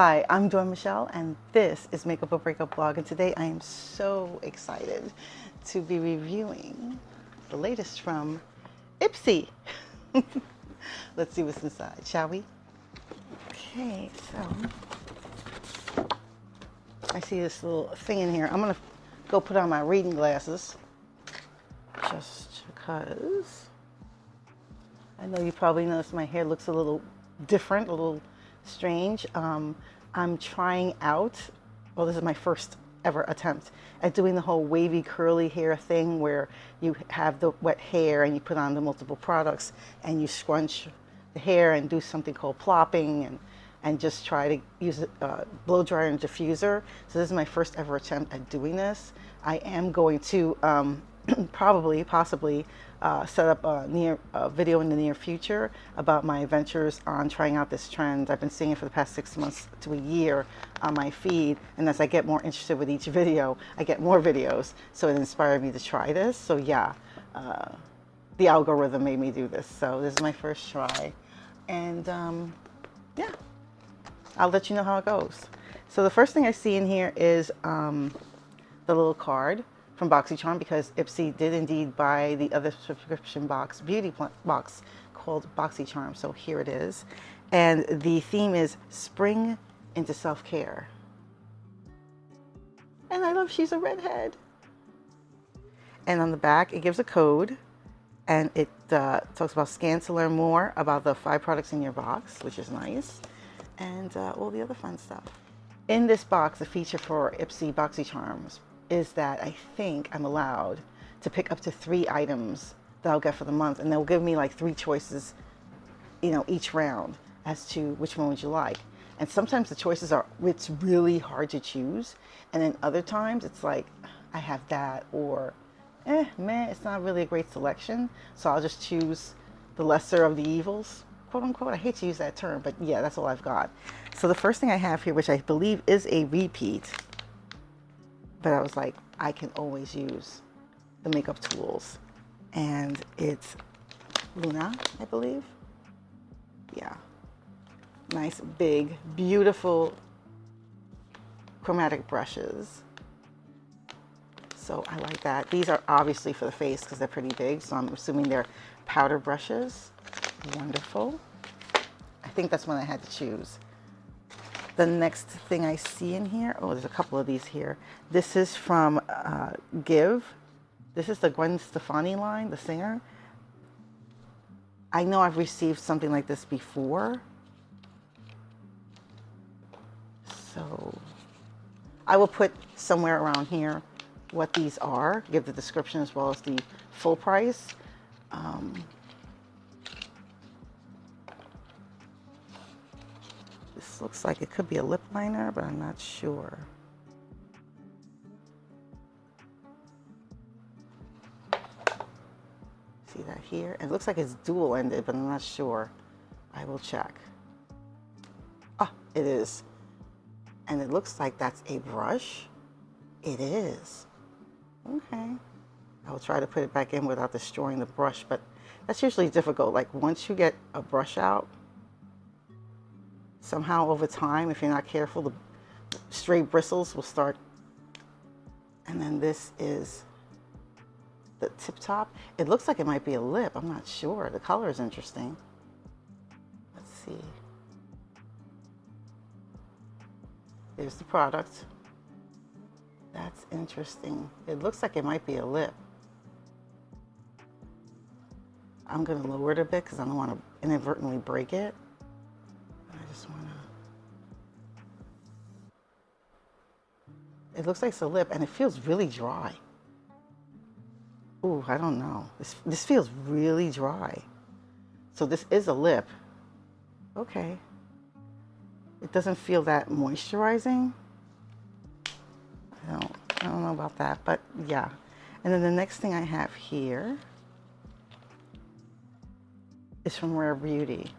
Hi, I'm Dawn Michelle, and this is Makeup or Breakup Blog, and today I am so excited to be reviewing the latest from Ipsy. Let's see what's inside, shall we? Okay, so I see this little thing in here. I'm gonna go put on my reading glasses just because I know you probably noticed my hair looks a little different, a little strange. I'm trying out, well, this is my first ever attempt at doing the whole wavy curly hair thing where you have the wet hair and you put on the multiple products and you scrunch the hair and do something called plopping and just try to use a blow dryer and diffuser. So this is my first ever attempt at doing this. I am going to possibly set up a video in the near future about my adventures on trying out this trend. I've been seeing it for the past 6 months to a year on my feed, and as I get more interested with each video, I get more videos, so it inspired me to try this. So yeah, the algorithm made me do this, so this is my first try, and yeah, I'll let you know how it goes. So the first thing I see in here is the little card from BoxyCharm, because Ipsy did indeed buy the other subscription box, beauty box called BoxyCharm. So here it is. And the theme is spring into self-care. And I love she's a redhead. And on the back, it gives a code. And it talks about scan to learn more about the 5 products in your box, which is nice. And all the other fun stuff. In this box, the feature for Ipsy BoxyCharms is that I think I'm allowed to pick up to 3 items that I'll get for the month, and they'll give me like 3 choices, you know, each round as to which one would you like. And sometimes the choices are, it's really hard to choose, and then other times it's like I have that, or man, it's not really a great selection, so I'll just choose the lesser of the evils, quote unquote. I hate to use that term, but yeah, that's all I've got. So the first thing I have here, which I believe is a repeat, but I was like, I can always use the makeup tools. And it's Luna, I believe. Yeah. Nice, big, beautiful chromatic brushes. So I like that. These are obviously for the face because they're pretty big, so I'm assuming they're powder brushes. Wonderful. I think that's one I had to choose. The next thing I see in here, oh, there's a couple of these here. This is from Give. This is the Gwen Stefani line, the singer. I know I've received something like this before. So I will put somewhere around here what these are, give the description as well as the full price. This looks like it could be a lip liner, but I'm not sure. See that here? It looks like it's dual ended, but I'm not sure. I will check. Ah, it is. And it looks like that's a brush. It is. Okay. I will try to put it back in without destroying the brush, but that's usually difficult. Like once you get a brush out, somehow over time, if you're not careful, the stray bristles will start. And then this is the tip top. It looks like it might be a lip. I'm not sure. The color is interesting. Let's see. There's the product. That's interesting. It looks like it might be a lip. I'm going to lower it a bit because I don't want to inadvertently break it. I just want to... It looks like it's a lip, and it feels really dry. Ooh, I don't know. This feels really dry. So this is a lip. Okay. It doesn't feel that moisturizing. I don't know about that, but yeah. And then the next thing I have here is from Rare Beauty.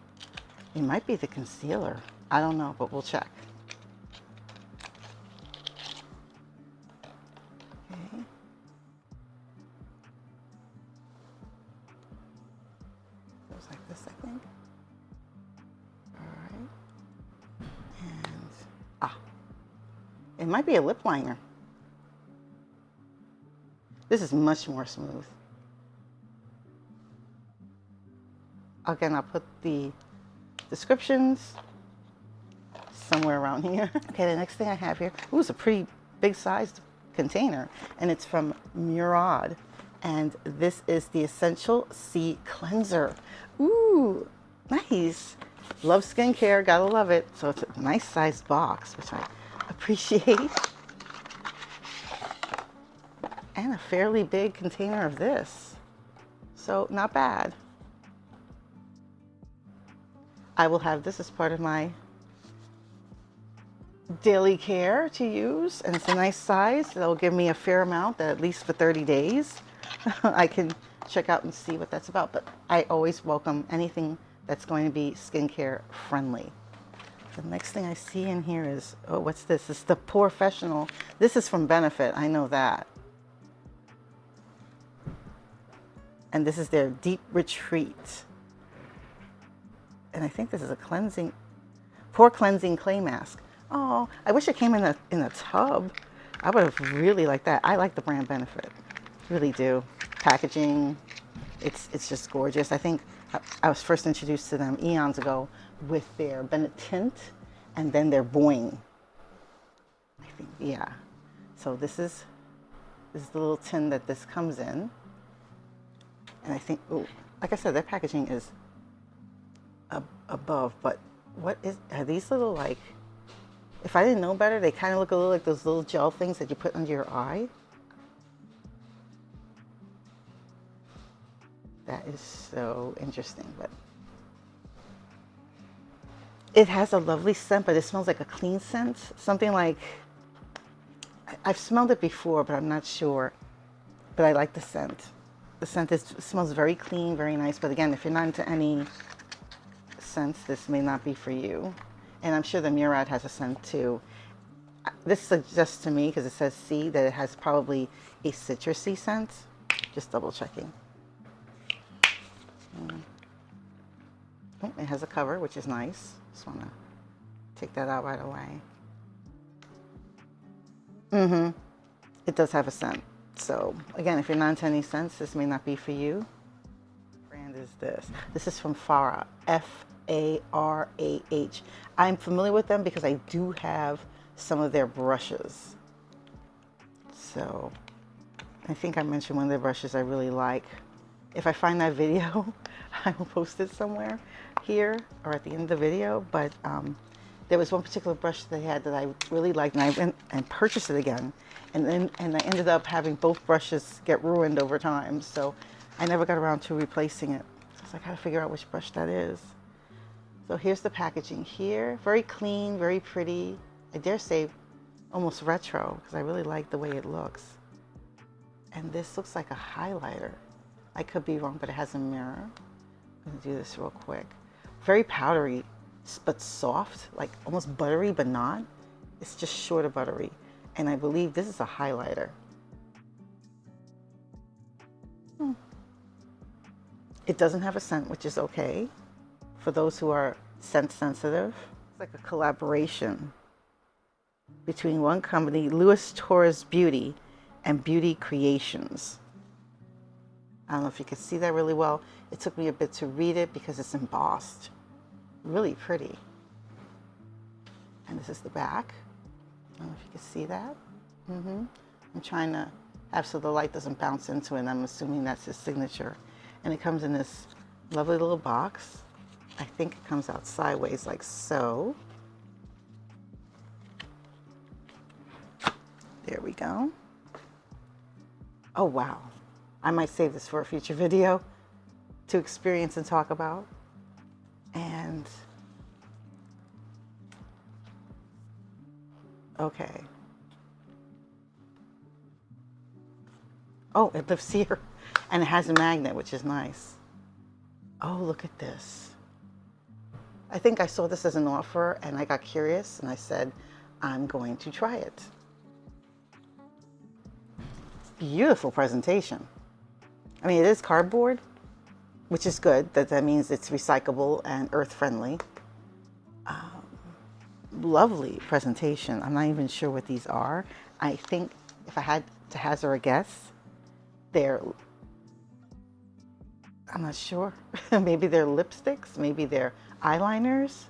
It might be the concealer. I don't know, but we'll check. Okay. Goes like this, I think. All right. And might be a lip liner. This is much more smooth. Again, I'll put the descriptions somewhere around here. Okay, the next thing I have here, ooh, it's a pretty big sized container, and it's from Menurut, and this is the Essential C Cleanser. Ooh, nice. Love skincare, gotta love it. So it's a nice sized box, which I appreciate. And a fairly big container of this. So not bad. I will have this as part of my daily care to use, and it's a nice size. That'll give me a fair amount that at least for 30 days I can check out and see what that's about. But I always welcome anything that's going to be skincare friendly. The next thing I see in here is, oh, what's this? It's the Professional. This is from Benefit, I know that. And this is their Deep Retreat. And I think this is a pore cleansing clay mask. Oh, I wish it came in a tub. I would have really liked that. I like the brand Benefit, really do. Packaging, it's just gorgeous. I think I was first introduced to them eons ago with their Bennett tint and then their Boing. I think, yeah. So this is the little tin that this comes in. And I think, ooh, like I said, their packaging is above, but are these little, like, if I didn't know better, they kind of look a little like those little gel things that you put under your eye. That is so interesting, but it has a lovely scent, but it smells like a clean scent. Something like, I've smelled it before, but I'm not sure, but I like the scent. The scent smells very clean, very nice, but again, if you're not into any scents, this may not be for you. And I'm sure the Menurut has a scent too. This suggests to me, because it says C, that it has probably a citrusy scent. Just double checking. Oh, it has a cover, which is nice. Just want to take that out right away. It does have a scent. So again, if you're not into any scents, this may not be for you. What brand is this? This is from Farah, F-A-R-A-H. I'm familiar with them because I do have some of their brushes. So I think I mentioned one of their brushes I really like. If I find that video, I will post it somewhere here or at the end of the video. But there was one particular brush they had that I really liked, and I went and purchased it again. And I ended up having both brushes get ruined over time. So I never got around to replacing it. So I gotta figure out which brush that is. So here's the packaging here. Very clean, very pretty. I dare say almost retro, because I really like the way it looks. And this looks like a highlighter. I could be wrong, but it has a mirror. I'm gonna do this real quick. Very powdery, but soft, like almost buttery, but not. It's just short of buttery. And I believe this is a highlighter. It doesn't have a scent, which is okay for those who are scent sensitive. It's like a collaboration between one company, Louis Torres Beauty, and Beauty Creations. I don't know if you can see that really well. It took me a bit to read it because it's embossed. Really pretty. And this is the back. I don't know if you can see that. I'm trying to have so the light doesn't bounce into it, and I'm assuming that's his signature. And it comes in this lovely little box. I think it comes out sideways like so. There we go. Oh, wow. I might save this for a future video to experience and talk about. And okay. Oh, it lifts here, and it has a magnet, which is nice. Oh, look at this. I think I saw this as an offer, and I got curious, and I said, I'm going to try it. Beautiful presentation. I mean, it is cardboard, which is good. That means it's recyclable and earth friendly. lovely presentation. I'm not even sure what these are. I think if I had to hazard a guess, I'm not sure. Maybe they're lipsticks, maybe they're eyeliners.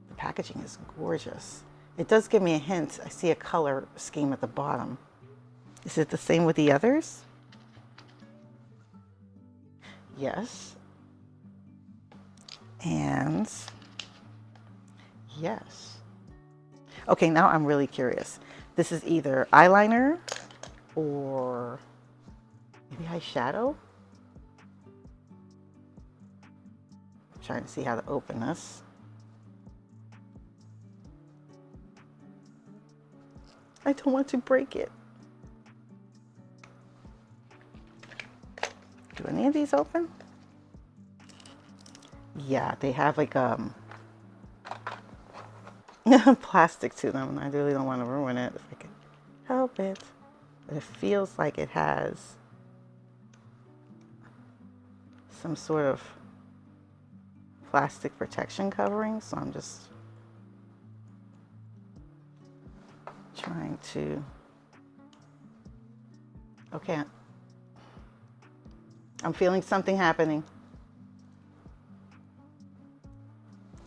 The packaging is gorgeous. It does give me a hint. I see a color scheme at the bottom. Is it the same with the others? Yes. And yes. Okay, now I'm really curious. This is either eyeliner or maybe eyeshadow. I'm trying to see how to open this. I don't want to break it. Do any of these open? Yeah, they have like plastic to them, and I really don't want to ruin it if I can help it. But it feels like it has some sort of plastic protection covering, so I'm just trying to, okay, I'm feeling something happening.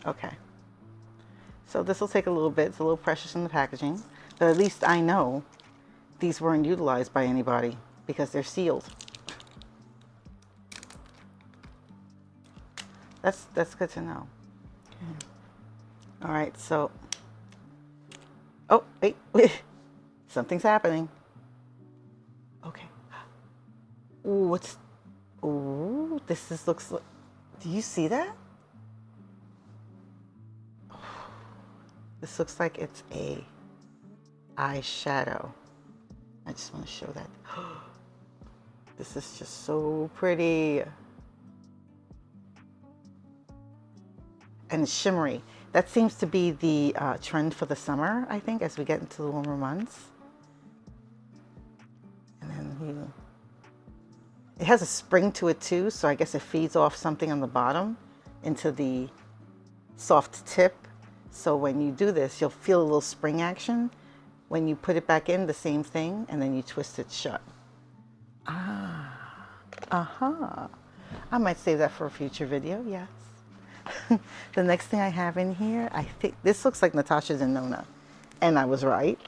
Okay, so this will take a little bit. It's a little precious in the packaging, but at least I know these weren't utilized by anybody because they're sealed. That's good to know. Okay. All right, so, oh, wait, something's happening. Okay. Ooh, ooh, looks like, do you see that? This looks like it's a eyeshadow. I just want to show that. This is just so pretty. And it's shimmery. That seems to be the trend for the summer, I think, as we get into the warmer months. And then it has a spring to it too, so I guess it feeds off something on the bottom into the soft tip. So when you do this, you'll feel a little spring action. When you put it back in, the same thing, and then you twist it shut. Ah, uh-huh. I might save that for a future video, yes. The next thing I have in here, I think this looks like Natasha Denona, and I was right.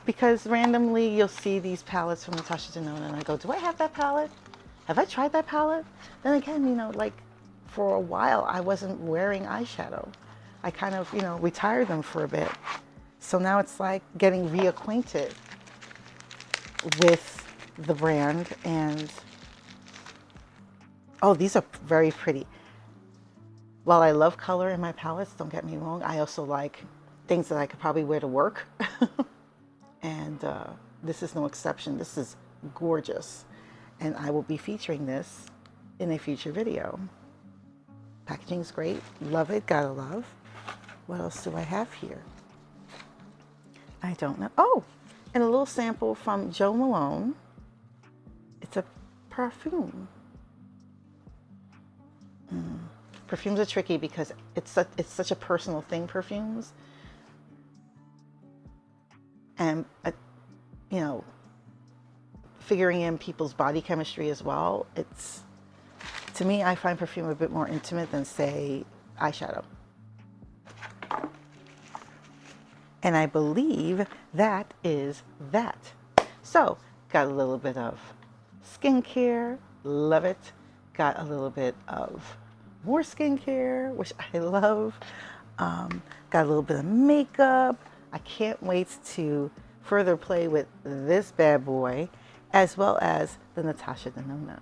Because randomly you'll see these palettes from Natasha Denona, and I go, do I have that palette? Have I tried that palette? Then again, you know, like for a while I wasn't wearing eyeshadow. I kind of, you know, retired them for a bit. So now it's like getting reacquainted with the brand. And oh, these are very pretty. While I love color in my palettes, don't get me wrong, I also like things that I could probably wear to work. And this is no exception. This is gorgeous. And I will be featuring this in a future video. Packaging is great. Love it. Gotta love. What else do I have here? I don't know. Oh, and a little sample from Jo Malone. It's a perfume. Perfumes are tricky because it's such a personal thing, perfumes. And, you know, figuring in people's body chemistry as well. To me, I find perfume a bit more intimate than, say, eyeshadow. And I believe that is that. So, got a little bit of skincare, love it. Got a little bit of more skincare, which I love. Got a little bit of makeup. I can't wait to further play with this bad boy, as well as the Natasha Denona.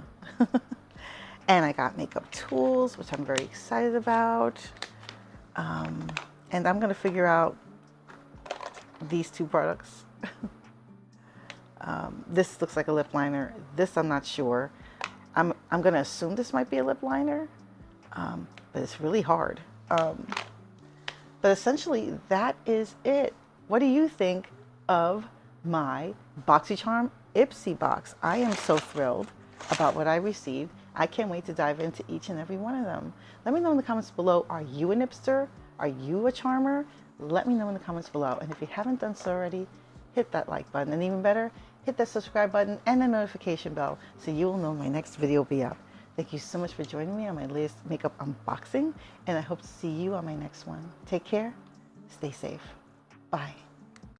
And I got makeup tools, which I'm very excited about. And I'm gonna figure out these two products. This looks like a lip liner. This I'm not sure. I'm gonna assume this might be a lip liner, but it's really hard. But essentially that is it. What do you think of my BoxyCharm Ipsy box? I am so thrilled about what I received. I can't wait to dive into each and every one of them. Let me know in the comments below, are you an Ipster? Are you a charmer? Let me know in the comments below. And if you haven't done so already, hit that like button. And even better, hit that subscribe button and the notification bell so you will know my next video will be up. Thank you so much for joining me on my latest makeup unboxing, and I hope to see you on my next one. Take care, stay safe, bye.